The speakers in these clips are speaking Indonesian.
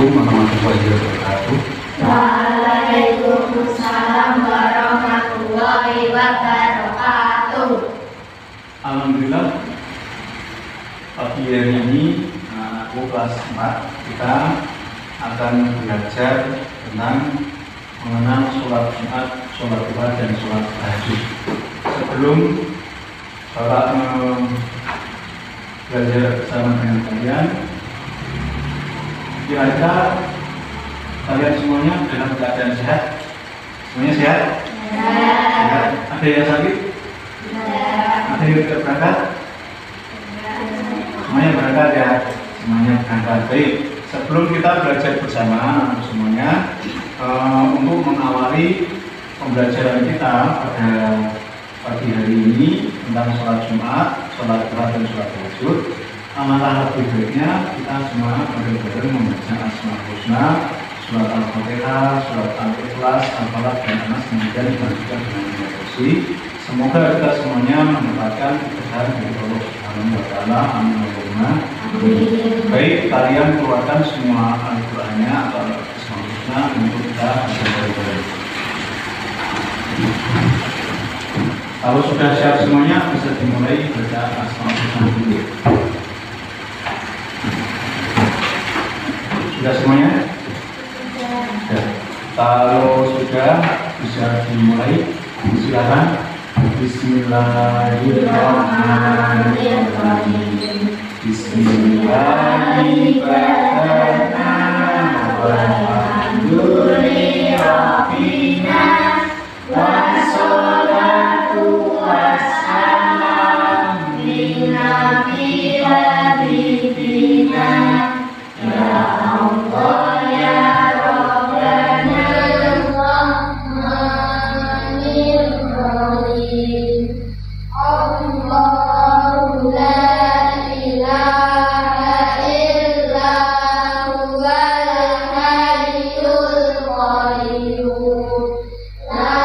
Assalamualaikum warahmatullahi wabarakatuh. Waalaikumsalam warahmatullahi wabarakatuh. Alhamdulillah, pagi hari ini aku kelas 4, kita akan belajar tentang mengenal sholat Jumat, sholat duha, dan sholat tahajud. Sebelum Bapak belajar bersama dengan kalian, kira-kira kalian semuanya dalam keadaan sehat? Semuanya sehat? Sehat. Ada yang sakit? Ada yang tidak berangkat? Semuanya berangkat ya? Semuanya berangkat. Baik, sebelum kita belajar bersama semuanya, untuk mengawali pembelajaran kita pada pagi hari ini tentang sholat Jumat, sholat duha, dan sholat tahajud, alangkah lebih baiknya kita semua bareng-bareng membaca Asmaul Husna, surat Al-Fatihah, surat Al-Ikhlas, Al-Falaq, dan An-Nas, kemudian dilanjutkan dengan meditasi. Semoga kita semuanya mendapatkan keberkahan dari Allah Subhanahu wa Ta'ala. Amin. Baik, kalian keluarkan semua Al-Qur'annya atau Asmaul Husna untuk kita baca bareng-bareng. Kalau sudah siap semuanya, bisa dimulai baca Asmaul Husna dulu. Sudah semuanya? Ya. Kalau sudah, bisa dimulai. Silakan. Bismillahirrahmanirrahim. Bismillahirrahmanirrahim. Wassalatu wassalam ala habibina ya Allah ya Rabbana Rahmanir-Rahim. Allahu la ilaha illa huwal hayyul qayyum. La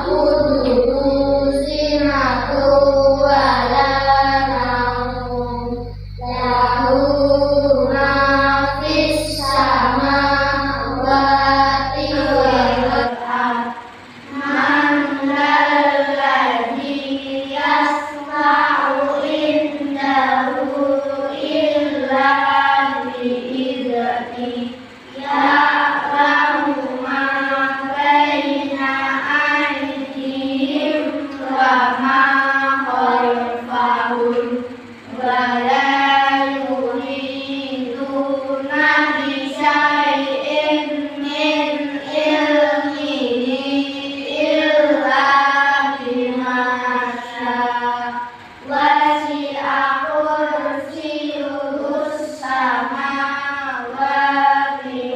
ta'khudhuhu sinatun wa la nawm. Lahu ma fis samawati wal ardh. Man lalladzi yasma'u indahu illa bi'idznihi. Ya'lamu ma baina aydihim wa ma khalfahum wa la yuhituna bi syai'in min ilmihi illa bima syaa. Wasi'a kursiyyuhus samawati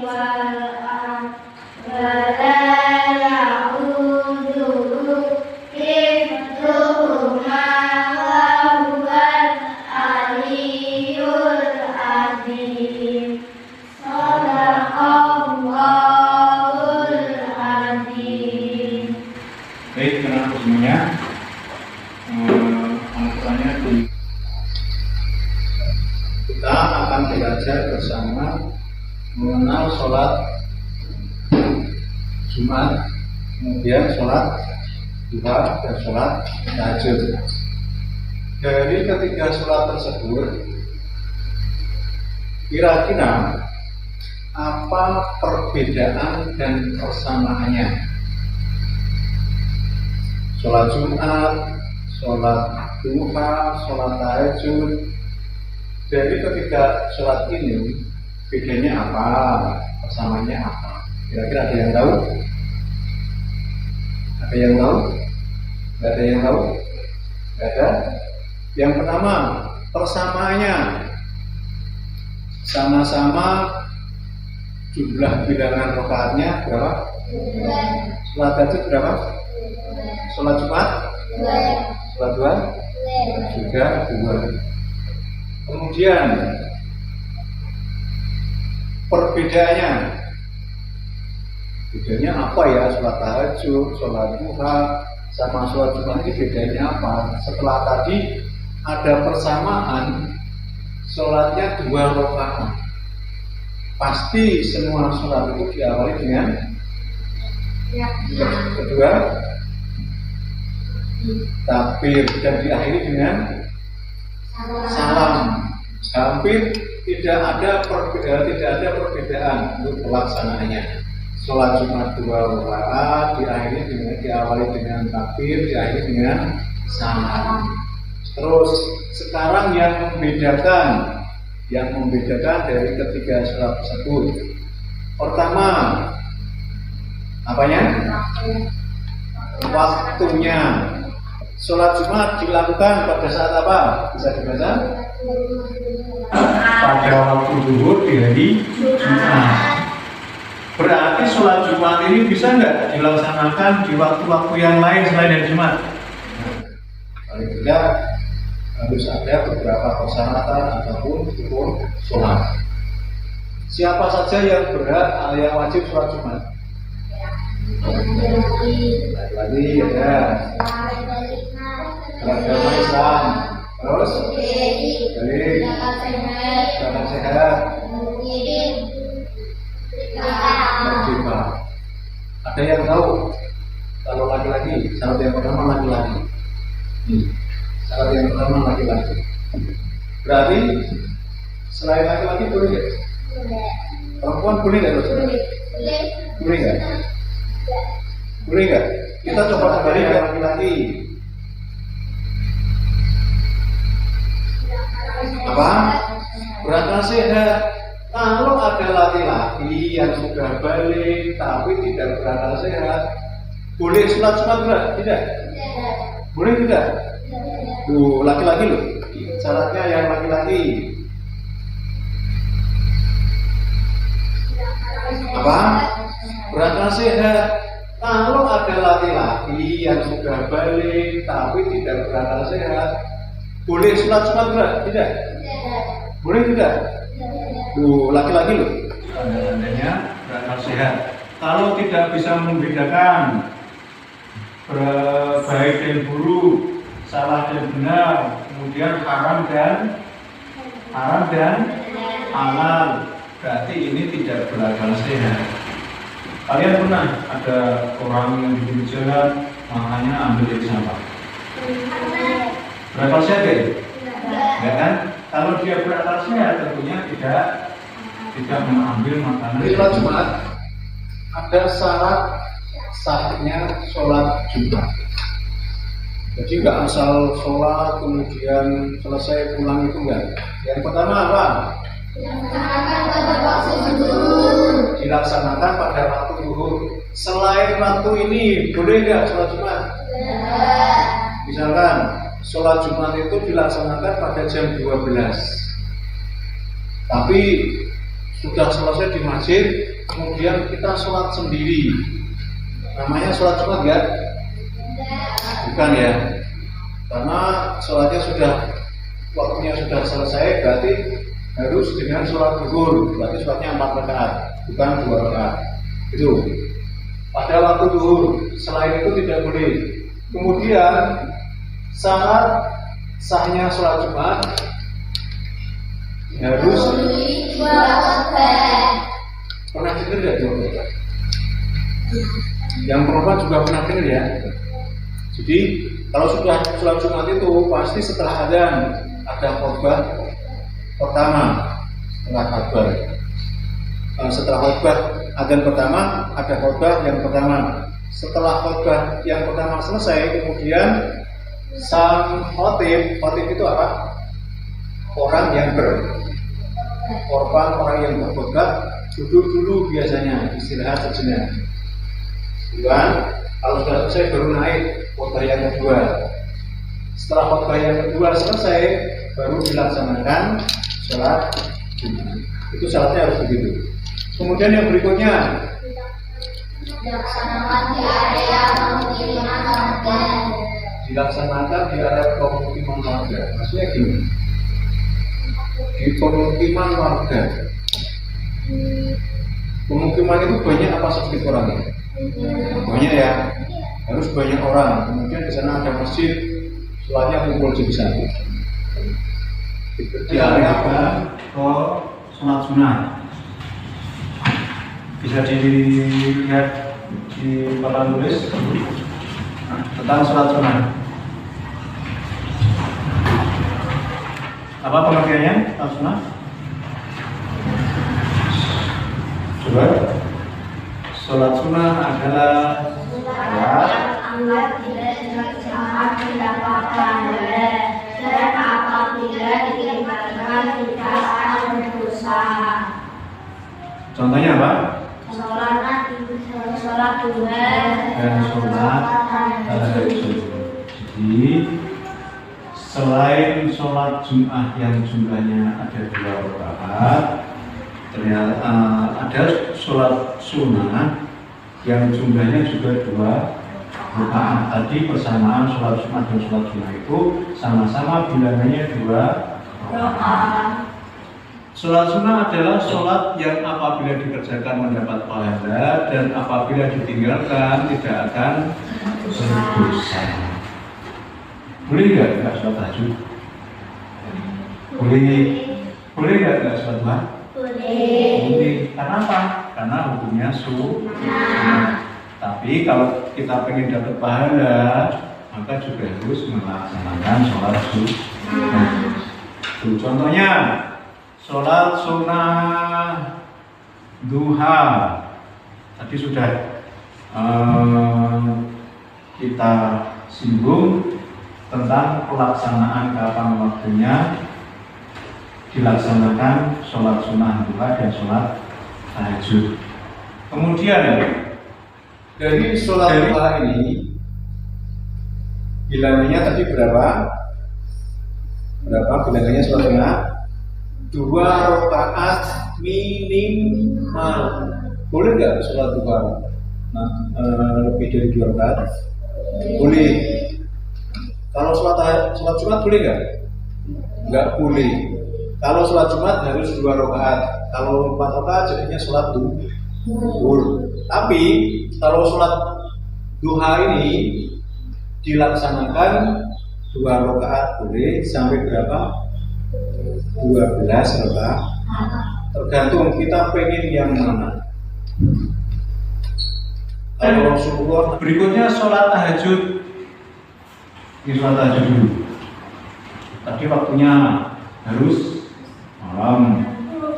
wal ardh wa la ya'uduhu hifdhuhuma wa huwal aliyyul azim. Shadaqallahul azim. Baik, teman-teman semuanya, Al-Qur'annya di kita akan belajar bersama mengenal sholat Jumat, kemudian sholat duha, dan sholat tahajud. Dari ketiga sholat tersebut, kira-kira apa perbedaan dan persamaannya? Sholat Jumat, sholat duha, sholat tahajud. Dari ketiga sholat ini, bedanya apa? Persamaannya apa? Kira-kira ada yang tahu? Ada yang tahu? Tidak ada yang tahu? Tidak ada? Yang pertama, persamaannya sama-sama jumlah bilangan rakaatnya berapa? Sholat tahajud berapa? Sholat Jumat? Sholat duha? Juga 2. Kemudian perbedaannya, bedanya apa ya? Sholat tahajud, sholat duha, sama sholat Jumat ini bedanya apa? Setelah tadi ada persamaan, sholatnya 2 rakaat. pasti semua sholat itu diawali dengan kedua takbir dan diakhiri dengan salam. Hampir tidak ada perbedaan untuk pelaksanaannya. Sholat Jumat 2 rakaat diawali dengan takbir, diakhiri dengan salam. Terus sekarang yang membedakan dari ketiga sholat tersebut, pertama apanya? Waktunya. Sholat Jumat dilakukan pada saat apa? Bisa dibaca? Pada waktu zuhur di hari Jumat. Berarti sholat Jumat ini bisa nggak dilaksanakan di waktu-waktu yang lain selain hari Jumat? Paling tidak harus ada beberapa persyaratan ataupun hukum sholat. Siapa saja yang yang wajib sholat Jumat? Lagi ya. Agama Islam. Terus? Balik. Jangan sehat. Merdeka. Ada yang tahu? Kalau laki-laki, syarat yang pertama laki-laki. Syarat yang pertama laki-laki. Berarti selain laki-laki boleh nggak? Perempuan boleh nggak? Boleh nggak? Boleh nggak? Kita coba kembali ke laki-laki. Apa? Berakal sehat. Kalau ada laki-laki yang sudah balik tapi tidak berakal sehat, boleh sholat Jumat enggak? Tidak. Boleh tidak? Tuh, laki-laki loh. Syaratnya yang laki-laki. Apa? Berakal sehat. Kalau ada laki-laki yang sudah balik tapi tidak berakal sehat, boleh sholat Jumat enggak? Tidak. Boleh tidak? Tuh, laki-laki loh. Tanda-tandanya berakal sehat. Kalau tidak bisa membedakan baik dan buruk, salah dan benar, kemudian haram dan halal, berarti ini tidak berakal sehat. Kalian pernah ada orang yang di pinggir jalan makanya ambil dari sampah? Berakal sehat ya? Enggak kan? Kalau dia berakal sehat tentunya tidak mengambil makanan. Di sholat Jumat ada syarat sahnya sholat Jumat. Jadi nggak asal sholat kemudian selesai pulang itu enggak. Yang pertama apa? Dilaksanakan pada waktu zuhur. Selain waktu ini boleh nggak sholat Jumat? Misalkan sholat Jumat itu dilaksanakan pada jam 12. Tapi sudah selesai di masjid, kemudian kita sholat sendiri. Namanya sholat Jumat ya? Bukan ya? Karena sholatnya waktunya sudah selesai, berarti harus dengan sholat zuhur. Berarti sholatnya 4 rakaat, bukan 2 rakaat. Itu. Pada waktu zuhur, selain itu tidak boleh. Kemudian syarat sahnya sholat Jumat harus pernah dengar ya dua. Yang perempuan juga pernah dengar ya. Jadi kalau sudah sholat Jumat itu pasti setelah adzan ada khotbah pertama setelah khotbah. Setelah khotbah adzan pertama ada khotbah yang pertama. Setelah khotbah yang pertama selesai, kemudian sang khotib itu apa? Orang yang orang yang berkhotbah duduk dulu biasanya, istirahat sejenak. Dan kalau sudah selesai baru naik khotbah yang kedua. Setelah khotbah yang kedua selesai, baru dilaksanakan sholat Jumat. Itu syaratnya harus begitu. Kemudian yang berikutnya dilaksanakan di area pemukiman warga. Maksudnya gini, di pemukiman warga. Pemukiman itu banyak apa sedikit orang? Banyak ya, harus banyak orang. Kemudian di sana ada masjid, sholatnya kumpul jadi satu. Di area apa? Sholat sunnah. bisa dilihat di papan tulis tentang sholat sunnah. Apa pengertiannya sholat sunnah? Coba. Sholat sunnah adalah Agar tidak dilaksanakan didapatkan oleh dan apabila ditinggalkan tidak akan berdosa. Contohnya apa? Sholat duha Dan sholat tahajud. Jadi selain sholat Jumat yang jumlahnya ada 2 rakaat, ternyata ada sholat sunnah yang jumlahnya juga 2 rakaat. Tadi persamaan sholat Jumat dan sholat sunnah itu sama-sama bilangannya 2 rakaat. Sholat sunnah adalah sholat yang apabila dikerjakan mendapat pahala dan apabila ditinggalkan tidak akan berdosa. Boleh nggak sholat tahajud? Boleh nggak sholat duha? Boleh. Karena apa? Karena hukumnya sunnah. Tapi kalau kita pengen dapat pahala, maka juga harus melaksanakan sholat sunnah. Contohnya sholat sunnah duha tadi sudah kita singgung tentang pelaksanaan kapan waktunya dilaksanakan sholat sunnah duha dan sholat tahajud. Kemudian dari sholat duha ini bilangannya tadi berapa? Bilangannya sholat sunnah? 2 rakaat minimal. Boleh nggak sholat duha lebih dari 2 rakaat? Boleh. Kalau sholat Jumat boleh nggak? Nggak boleh. Kalau sholat Jumat harus 2 rakaat. Kalau 4 rakaat jadinya sholat duhur. Tapi kalau sholat duha ini dilaksanakan 2 rakaat boleh sampai berapa? 12 rakaat. Tergantung kita pengen yang mana. Kalau Rasulullah berikutnya sholat tahajud. Ini sholat tahajud dulu. Tadi waktunya harus malam,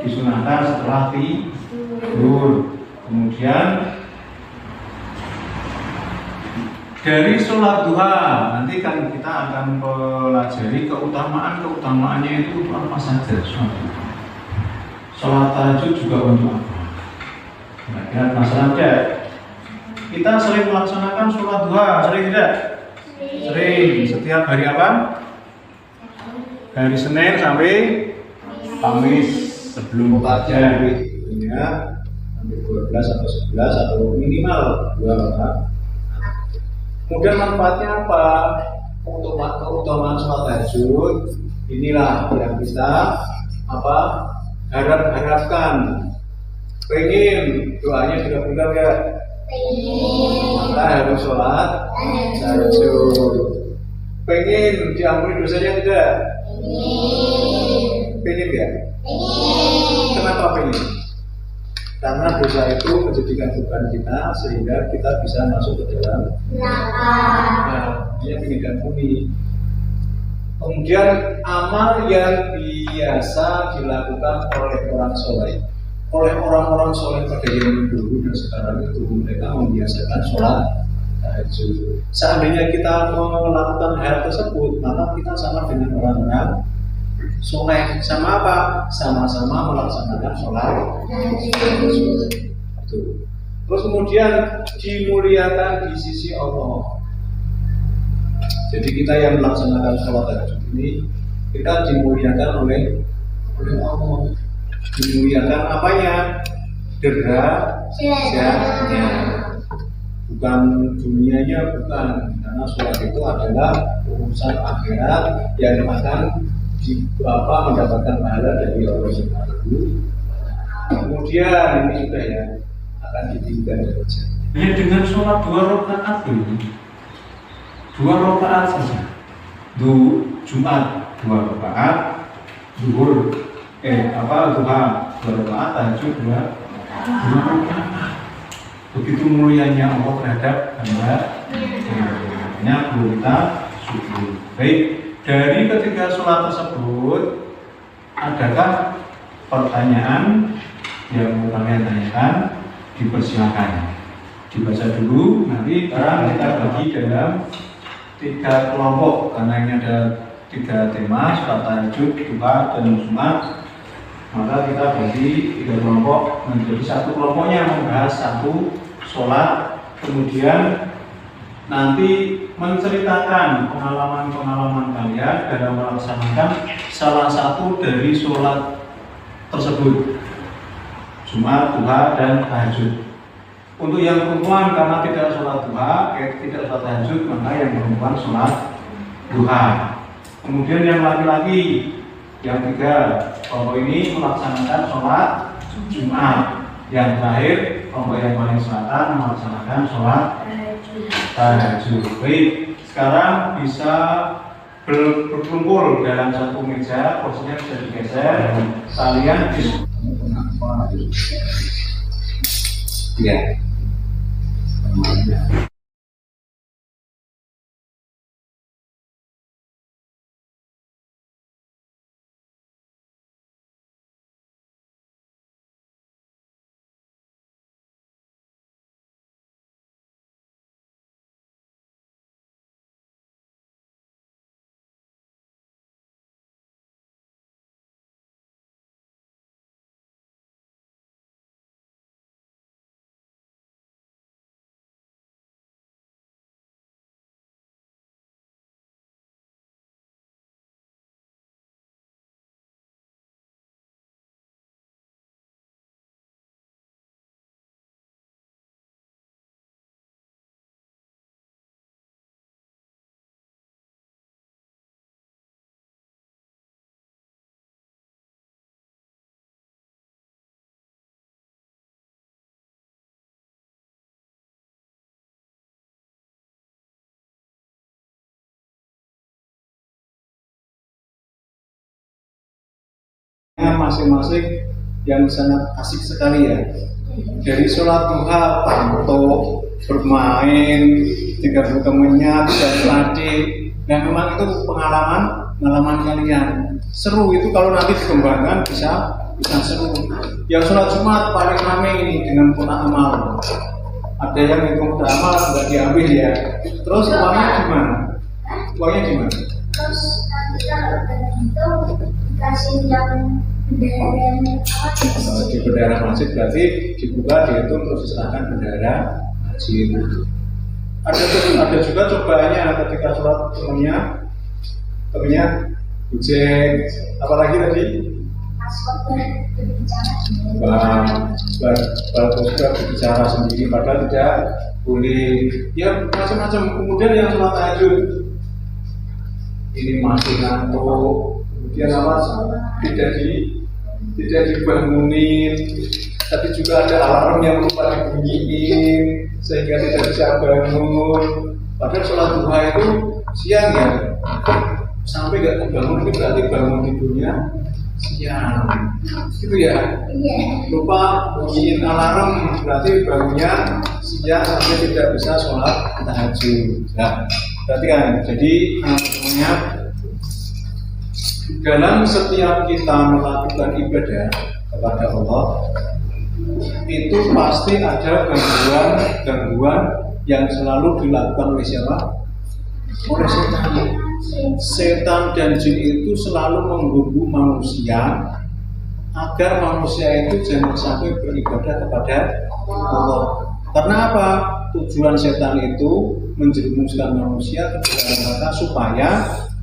disunahkan setelah tidur. Kemudian dari sholat duha nanti kan kita akan pelajari keutamaannya itu apa saja. Sholat tahajud juga untuk apa? Kira-kira masalah tidak? Kita sering melaksanakan sholat duha, sering tidak? Sering. Setiap hari apa? Dari Senin sampai Kamis sebelum fajar ya, sampai 12 atau 11 atau minimal 2 rakaat. Kemudian manfaatnya apa? Untuk keutamaan sholat tahajud inilah yang kita harapkan. Pengen doanya dikabulkan ya? Maka harus sholat tahajud. Pengen diampuni dosanya tidak? Pengen ya? Kenapa pengen? Karena dosa itu menjadikan beban kita sehingga kita bisa masuk ke dalam neraka. Dia ingin diampuni. Kemudian amal yang biasa dilakukan oleh orang soleh, oleh orang-orang soleh pada zaman dulu dan sekarang itu mereka membiasakan sholat tahajud. Seandainya kita melakukan hal tersebut, maka kita sama dengan orang-orang soleh. Sama apa? Sama-sama melaksanakan sholat tahajud. Terus kemudian dimuliakan di sisi Allah. Jadi kita yang melaksanakan sholat tahajud ini kita dimuliakan oleh Allah. Dimuliakan apanya? Derajatnya. Bukan dunianya, bukan. Karena sholat itu adalah urusan akhirat yang akan mendapatkan pahala dari Allah Subhanahu. Kemudian ini sudah ya akan ditinggikan derajat. Ya dengan sholat 2 rakaat ini, 2 rakaat saja. Jumat 2 rakaat, duha 2 rakaat, tahajud 2 rakaat. Begitu mulianya Allah terhadap hamba, makanya perlu kita syukur. Baik, dari ketiga sholat tersebut, adakah pertanyaan yang mau kalian tanyakan? Dipersilakan. Dibaca dulu, nanti sekarang kita bagi dalam 3 kelompok karena ini ada 3 tema, sholat tahajud, duha, dan Jumat. Maka kita bagi 3 kelompok menjadi 1 kelompoknya membahas 1 sholat, kemudian nanti menceritakan pengalaman-pengalaman kalian dalam melaksanakan salah satu dari sholat tersebut, Jumat, duha, dan tahajud. Untuk yang perempuan karena tidak sholat duha, tidak sholat tahajud, maka yang perempuan sholat duha. Kemudian yang laki-laki, yang 3 kelompok ini melaksanakan sholat Jumat. Yang terakhir kelompok yang paling selatan melaksanakan sholat tahajud. Baik, sekarang bisa berkumpul dalam 1 meja, posisinya bisa digeser. Kalian ya. Masing-masing yang sangat asik sekali ya. Dari sholat duha, panto, bermain, tidak temennya, tidak latih. Dan memang itu pengalaman kalian. Seru itu kalau nanti dikembangkan bisa seru. Yang sholat Jumat paling ramai ini dengan kotak amal. Ada yang hitung kotak amal nggak diambil ya. Terus uangnya gimana? Terus nanti kalau itu dikasih yang di bendera masjid berarti dibuka, dihitung, terus diserahkan bendera masjid. Ada juga cobaannya ketika sholat temennya bujeng, apalagi tadi bagus juga berbicara sendiri padahal tidak boleh, ya macam-macam. Kemudian yang sholat tahajud ini masih ngantuk, kemudian tidak dibangunin, tapi juga ada alarm yang lupa dibunyiin sehingga tidak bisa bangun. Padahal sholat duha itu siang ya, sampai nggak terbangun itu berarti bangun tidurnya siang, gitu ya. Lupa bunyiin alarm berarti bangunnya siang sampai tidak bisa sholat tahajud. Nah, berarti kan, jadi semuanya dalam setiap kita melakukan ibadah kepada Allah itu pasti ada gangguan yang selalu dilakukan oleh siapa? Oleh setan. Setan dan jin itu selalu mengganggu manusia agar manusia itu jangan sampai beribadah kepada Allah. Karena apa? Tujuan setan itu menjerumuskan manusia ke dalam neraka supaya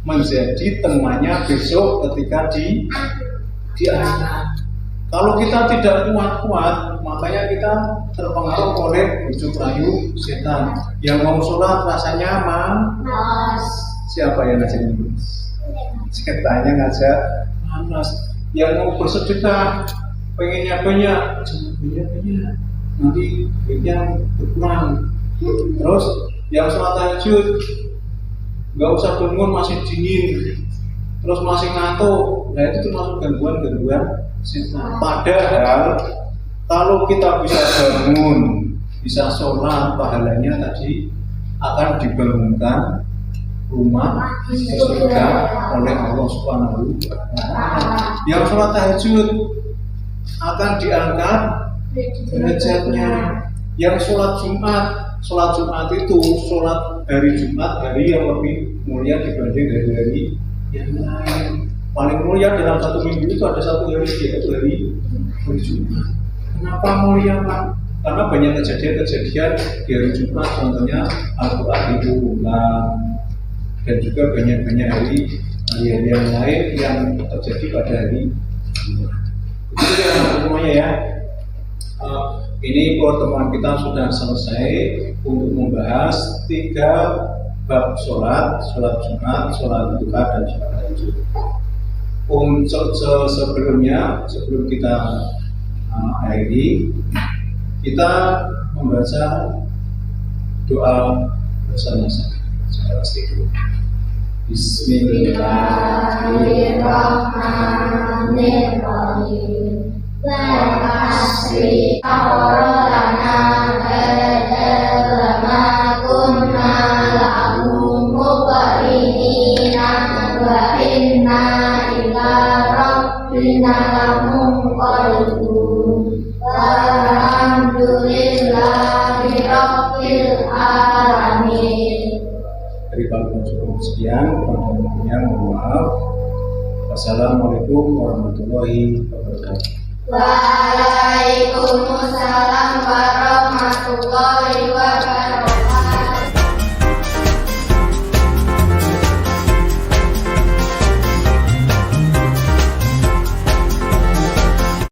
menjadi temannya besok ketika di akhirat. Kalau kita tidak kuat, makanya kita terpengaruh oleh bujuk rayu setan. Yang mau sholat rasanya malas. Siapa yang ngajak malas? Setannya ngajak malas. Yang mau bersedekah, pengennya banyak, nanti duitnya berkurang. Terus yang sholat tahajud nggak usah bangun, masih dingin, terus masih ngantuk. Nah itu termasuk gangguan setan. Padahal Kalau kita bisa bangun, bisa sholat, pahalanya tadi akan dibangunkan rumah di surga oleh Allah Subhanahu wa Ta'ala. Yang sholat tahajud akan diangkat derajatnya. Yang sholat Jumat itu sholat hari Jumat, hari yang lebih mulia dibanding hari-hari yang lain. Paling mulia dalam satu minggu itu ada satu hari, yaitu hari Jumat. Kenapa mulia, Pak? Karena banyak kejadian-kejadian di hari Jumat, contohnya Al-Quran diturunkan, dan juga banyak-banyak hari yang lain yang terjadi pada hari Jumat. Itu ya semuanya ya. Ini pertemuan kita sudah selesai untuk membahas 3 bab sholat Jumat, sholat duha, dan sholat tahajud. Sebelum kita akhiri, kita membaca doa bersama-sama secara istiqomah. Bismillahirrahmanirrahim. Wal asri awrana ma kunna lahu muqrinina wa inna ila rabbina lamunqalibun. Alhamdulillahi rabbil alamin. Dari Bapak cukup sekian, mohon maaf. Wassalamualaikum warahmatullahi wabarakatuh. Waalaikumsalam warahmatullahi wabarakatuh.